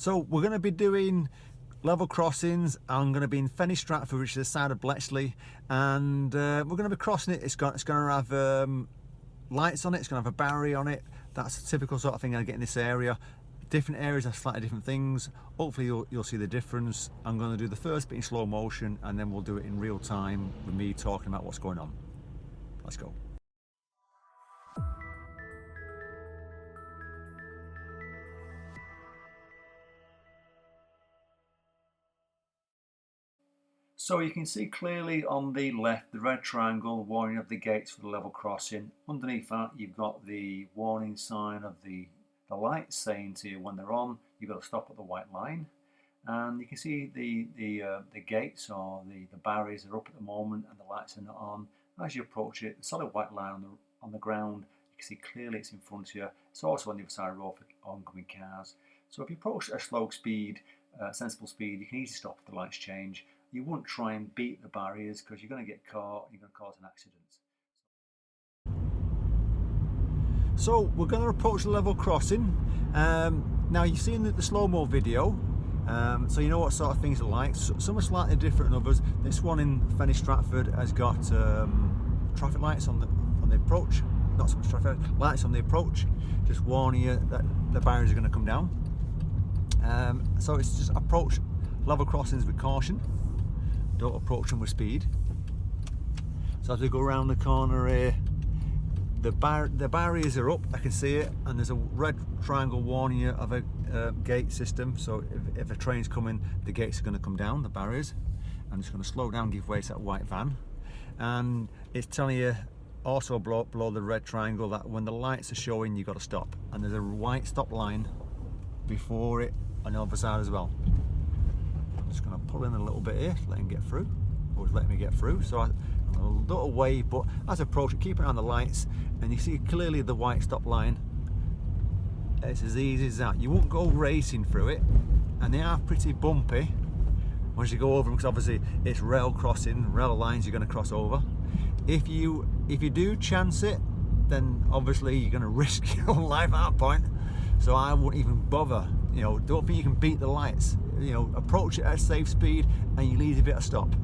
So we're going to be doing level crossings. I'm going to be in Fenny Stratford, which is the side of Bletchley, and we're going to be crossing it. It's going to have lights on it, it's going to have a barrier on it. That's the typical sort of thing I get in this area. Different areas have slightly different things. Hopefully you'll see the difference. I'm going to do the first bit in slow motion, and then we'll do it in real time with me talking about what's going on. Let's go. So you can see clearly on the left the red triangle warning of the gates for the level crossing. Underneath that you've got the warning sign of the lights saying to you when they're on, you've got to stop at the white line. And you can see the gates or the barriers are up at the moment and the lights are not on. As you approach it, the solid white line on the ground, you can see clearly it's in front of you. It's also on the other side of the road for oncoming cars. So if you approach at a slow speed, sensible speed, you can easily stop if the lights change. You wouldn't try and beat the barriers because you're going to get caught, you're going to cause an accident. So we're going to approach the level crossing. Now you've seen the slow-mo video, so you know what sort of things are like. Some are slightly different than others. This one in Fenny Stratford has got traffic lights on the approach. Not so much traffic lights on the approach, just warning you that the barriers are going to come down. So it's just approach level crossings with caution. Don't approach them with speed. So as we go around the corner here, the barriers are up, I can see it, and there's a red triangle warning you of a gate system. So if a train's coming, the gates are going to come down, the barriers. I'm just going to slow down, give way to that white van, and it's telling you also below the red triangle that when the lights are showing, you've got to stop, and there's a white stop line before it on the other side as well. I'm just going to pull in a little bit here to let him get through, or let me get through. So I'm a little way, but as I approach it, keep it on the lights, and you see clearly the white stop line. It's as easy as that. You won't go racing through it, and they are pretty bumpy once you go over them, because obviously it's rail crossing, rail lines you're going to cross over. If you do chance it, then obviously you're going to risk your own life at that point. So I wouldn't even bother. You know, don't think you can beat the lights. You know, approach it at a safe speed, and you leave a bit of stop.